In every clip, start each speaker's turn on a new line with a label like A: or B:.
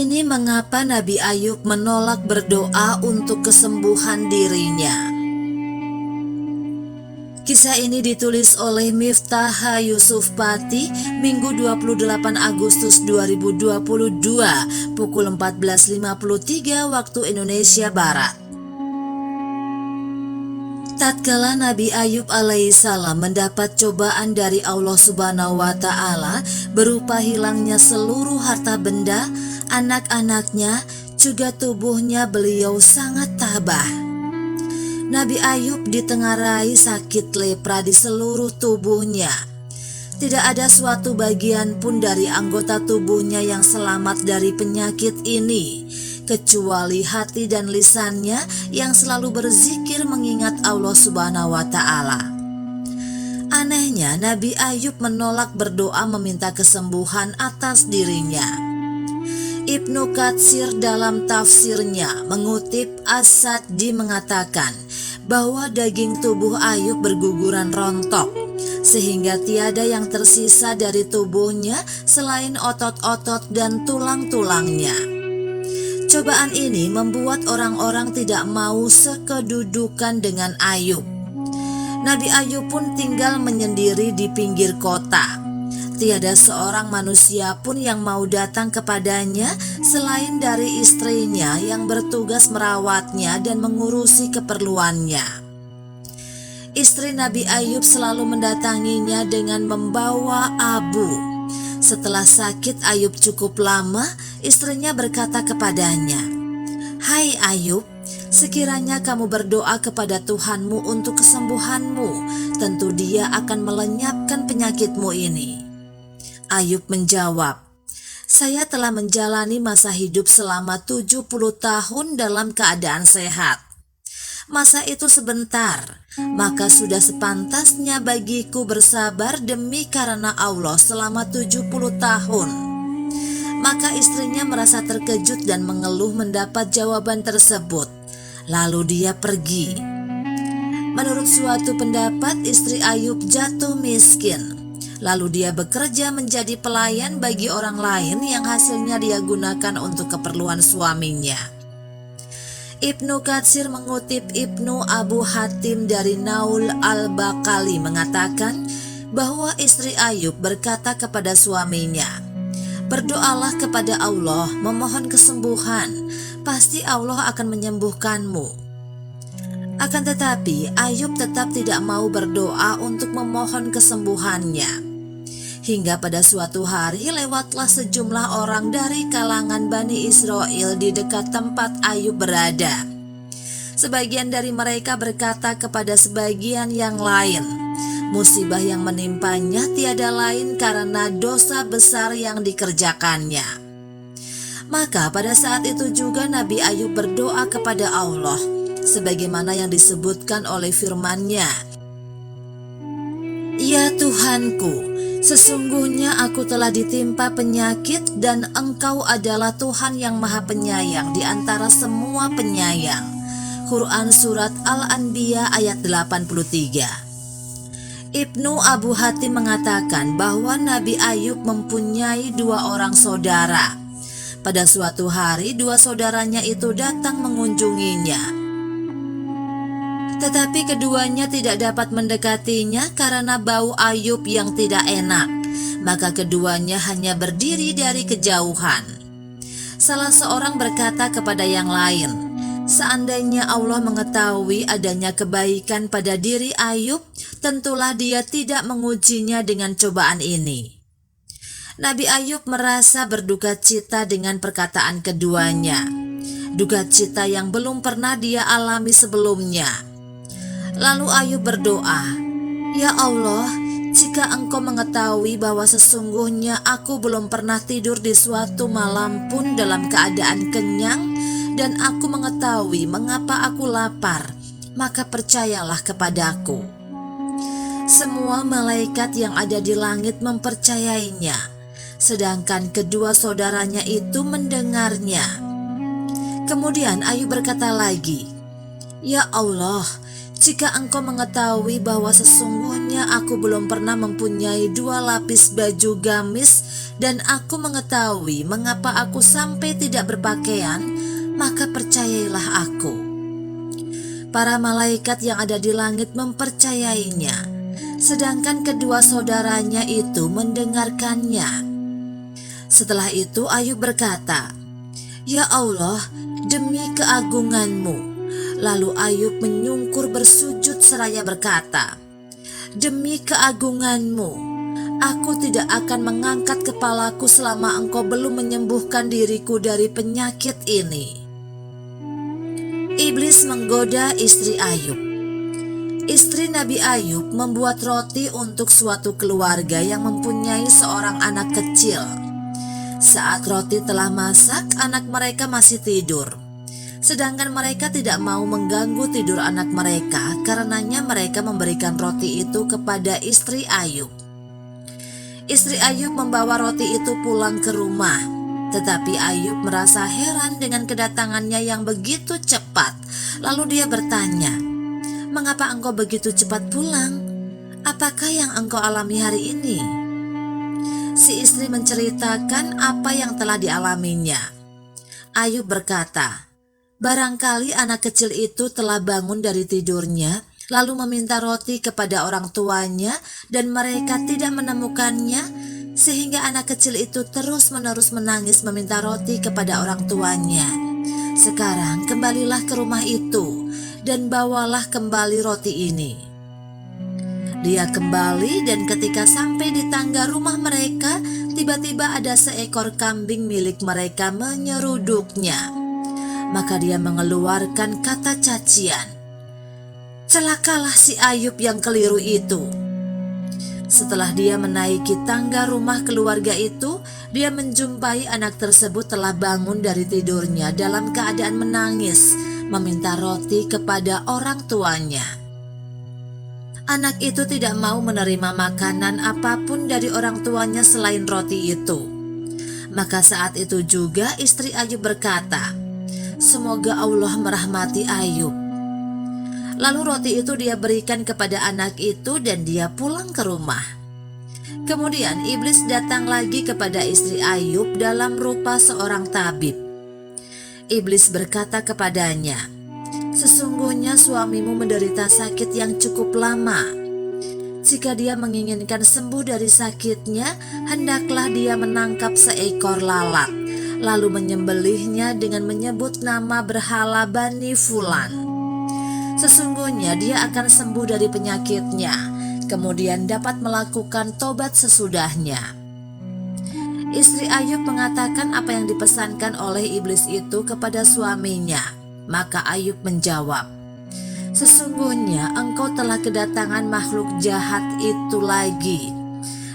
A: ini mengapa Nabi Ayub menolak berdoa untuk kesembuhan dirinya. Kisah ini ditulis oleh Miftah Yusuf Pati Minggu 28 Agustus 2022 pukul 14.53 waktu Indonesia Barat. Tatkala Nabi Ayub alaihissalam mendapat cobaan dari Allah Subhanahu wa Ta'ala berupa hilangnya seluruh harta benda, anak-anaknya, juga tubuhnya, beliau sangat tabah. Nabi Ayub ditengarai sakit lepra di seluruh tubuhnya. Tidak ada suatu bagian pun dari anggota tubuhnya yang selamat dari penyakit ini, kecuali hati dan lisannya yang selalu berzikir mengingat Allah Subhanahu wa Ta'ala. Anehnya, Nabi Ayub menolak berdoa meminta kesembuhan atas dirinya. Ibnu Katsir dalam tafsirnya mengutip As-Sa'di mengatakan bahwa daging tubuh Ayub berguguran rontok, sehingga tiada yang tersisa dari tubuhnya selain otot-otot dan tulang-tulangnya. Cobaan ini membuat orang-orang tidak mau sekedudukan dengan Ayub. Nabi Ayub pun tinggal menyendiri di pinggir kota. Tiada seorang manusia pun yang mau datang kepadanya selain dari istrinya yang bertugas merawatnya dan mengurusi keperluannya. Istri Nabi Ayub selalu mendatanginya dengan membawa abu. Setelah sakit Ayub cukup lama, istrinya berkata kepadanya, "Hai Ayub, sekiranya kamu berdoa kepada Tuhanmu untuk kesembuhanmu, tentu Dia akan melenyapkan penyakitmu ini." Ayub menjawab, "Saya telah menjalani masa hidup selama 70 tahun dalam keadaan sehat. Masa itu sebentar, maka sudah sepantasnya bagiku bersabar demi karena Allah selama 70 tahun. Maka istrinya merasa terkejut dan mengeluh mendapat jawaban tersebut. Lalu dia pergi. Menurut suatu pendapat, istri Ayub jatuh miskin. Lalu dia bekerja menjadi pelayan bagi orang lain yang hasilnya dia gunakan untuk keperluan suaminya. Ibnu Katsir mengutip Ibnu Abu Hatim dari Naul al-Bakali mengatakan bahwa istri Ayub berkata kepada suaminya, "Berdoalah kepada Allah memohon kesembuhan, pasti Allah akan menyembuhkanmu." Akan tetapi Ayub tetap tidak mau berdoa untuk memohon kesembuhannya. Hingga pada suatu hari lewatlah sejumlah orang dari kalangan Bani Israel di dekat tempat Ayub berada. Sebagian dari mereka berkata kepada sebagian yang lain, musibah yang menimpanya tiada lain karena dosa besar yang dikerjakannya. Maka pada saat itu juga Nabi Ayub berdoa kepada Allah, sebagaimana yang disebutkan oleh firman-Nya, "Ya Tuhanku, sesungguhnya aku telah ditimpa penyakit dan Engkau adalah Tuhan yang Maha Penyayang di antara semua penyayang." Quran Surat Al-Anbiya ayat 83. Ibnu Abu Hatim mengatakan bahwa Nabi Ayub mempunyai dua orang saudara. Pada suatu hari dua saudaranya itu datang mengunjunginya. Tetapi keduanya tidak dapat mendekatinya karena bau Ayub yang tidak enak. Maka keduanya hanya berdiri dari kejauhan. Salah seorang berkata kepada yang lain, "Seandainya Allah mengetahui adanya kebaikan pada diri Ayub, tentulah Dia tidak mengujinya dengan cobaan ini." Nabi Ayub merasa berduka cita dengan perkataan keduanya, duka cita yang belum pernah dia alami sebelumnya. Lalu Ayub berdoa, "Ya Allah, jika Engkau mengetahui bahwa sesungguhnya aku belum pernah tidur di suatu malam pun dalam keadaan kenyang, dan aku mengetahui mengapa aku lapar, maka percayalah kepadaku." Semua malaikat yang ada di langit mempercayainya, sedangkan kedua saudaranya itu mendengarnya. Kemudian Ayub berkata lagi, "Ya Allah, jika Engkau mengetahui bahwa sesungguhnya aku belum pernah mempunyai 2 lapis baju gamis dan aku mengetahui mengapa aku sampai tidak berpakaian, maka percayailah aku." Para malaikat yang ada di langit mempercayainya, sedangkan kedua saudaranya itu mendengarkannya. Setelah itu Ayub berkata, "Ya Allah, demi keagungan-Mu." Lalu Ayub menyungkur bersujud seraya berkata, "Demi keagungan-Mu, aku tidak akan mengangkat kepalaku selama Engkau belum menyembuhkan diriku dari penyakit ini." Iblis menggoda istri Ayub. Istri Nabi Ayub membuat roti untuk suatu keluarga yang mempunyai seorang anak kecil. Saat roti telah masak, anak mereka masih tidur. Sedangkan mereka tidak mau mengganggu tidur anak mereka, karenanya mereka memberikan roti itu kepada istri Ayub. Istri Ayub membawa roti itu pulang ke rumah, tetapi Ayub merasa heran dengan kedatangannya yang begitu cepat. Lalu dia bertanya, "Mengapa engkau begitu cepat pulang? Apakah yang engkau alami hari ini?" Si istri menceritakan apa yang telah dialaminya. Ayub berkata, "Barangkali anak kecil itu telah bangun dari tidurnya, lalu meminta roti kepada orang tuanya dan mereka tidak menemukannya, sehingga anak kecil itu terus-menerus menangis meminta roti kepada orang tuanya. Sekarang kembalilah ke rumah itu dan bawalah kembali roti ini." Dia kembali dan ketika sampai di tangga rumah mereka, tiba-tiba ada seekor kambing milik mereka menyeruduknya. Maka dia mengeluarkan kata cacian, "Celakalah si Ayub yang keliru itu." Setelah dia menaiki tangga rumah keluarga itu, dia menjumpai anak tersebut telah bangun dari tidurnya dalam keadaan menangis, meminta roti kepada orang tuanya. Anak itu tidak mau menerima makanan apapun dari orang tuanya selain roti itu. Maka saat itu juga istri Ayub berkata, "Semoga Allah merahmati Ayub." Lalu roti itu dia berikan kepada anak itu dan dia pulang ke rumah. Kemudian iblis datang lagi kepada istri Ayub dalam rupa seorang tabib. Iblis berkata kepadanya, "Sesungguhnya suamimu menderita sakit yang cukup lama. Jika dia menginginkan sembuh dari sakitnya, hendaklah dia menangkap seekor lalat, lalu menyembelihnya dengan menyebut nama berhala Bani Fulan. Sesungguhnya dia akan sembuh dari penyakitnya, kemudian dapat melakukan tobat sesudahnya." Istri Ayub mengatakan apa yang dipesankan oleh iblis itu kepada suaminya. Maka Ayub menjawab, "Sesungguhnya engkau telah kedatangan makhluk jahat itu lagi.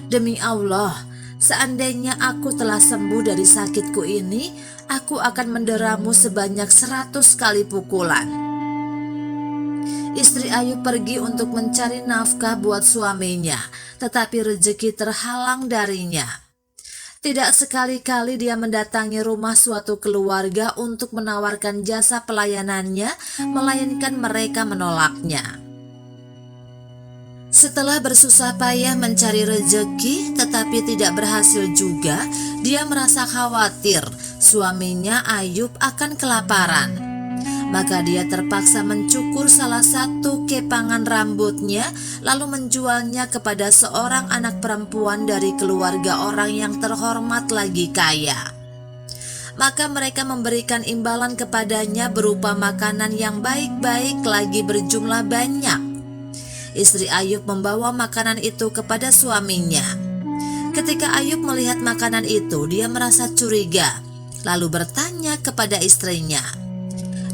A: Demi Allah, seandainya aku telah sembuh dari sakitku ini, aku akan menderamu sebanyak 100 kali pukulan." Istri Ayub pergi untuk mencari nafkah buat suaminya, tetapi rezeki terhalang darinya. Tidak sekali-kali dia mendatangi rumah suatu keluarga untuk menawarkan jasa pelayanannya, melainkan mereka menolaknya. Setelah bersusah payah mencari rezeki tetapi tidak berhasil juga, dia merasa khawatir suaminya Ayub akan kelaparan. Maka dia terpaksa mencukur salah satu kepangan rambutnya, lalu menjualnya kepada seorang anak perempuan dari keluarga orang yang terhormat lagi kaya. Maka mereka memberikan imbalan kepadanya berupa makanan yang baik-baik lagi berjumlah banyak. Istri Ayub membawa makanan itu kepada suaminya. Ketika Ayub melihat makanan itu, dia merasa curiga, lalu bertanya kepada istrinya,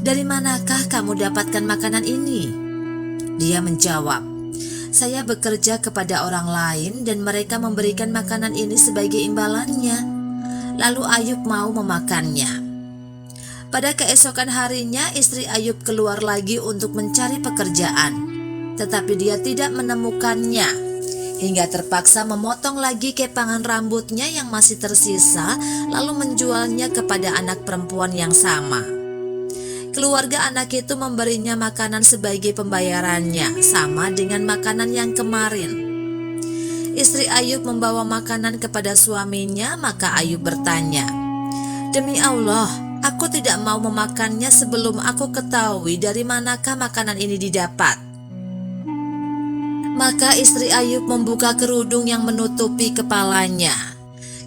A: "Dari manakah kamu dapatkan makanan ini?" Dia menjawab, "Saya bekerja kepada orang lain dan mereka memberikan makanan ini sebagai imbalannya." Lalu Ayub mau memakannya. Pada keesokan harinya istri Ayub keluar lagi untuk mencari pekerjaan, tetapi dia tidak menemukannya, hingga terpaksa memotong lagi kepangan rambutnya yang masih tersisa, lalu menjualnya kepada anak perempuan yang sama. Keluarga anak itu memberinya makanan sebagai pembayarannya, sama dengan makanan yang kemarin. istri Ayub membawa makanan kepada suaminya, maka Ayub bertanya, "Demi Allah, aku tidak mau memakannya sebelum aku ketahui dari manakah makanan ini didapat." Maka istri Ayub membuka kerudung yang menutupi kepalanya.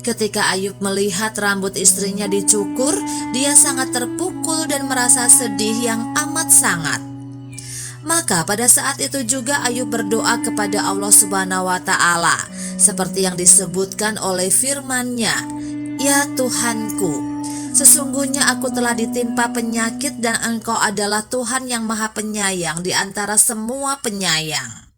A: Ketika Ayub melihat rambut istrinya dicukur, dia sangat terpukul dan merasa sedih yang amat sangat. Maka pada saat itu juga Ayub berdoa kepada Allah Subhanahu wa Ta'ala, seperti yang disebutkan oleh firman-Nya, "Ya Tuhanku, sesungguhnya aku telah ditimpa penyakit dan Engkau adalah Tuhan yang Maha Penyayang di antara semua penyayang.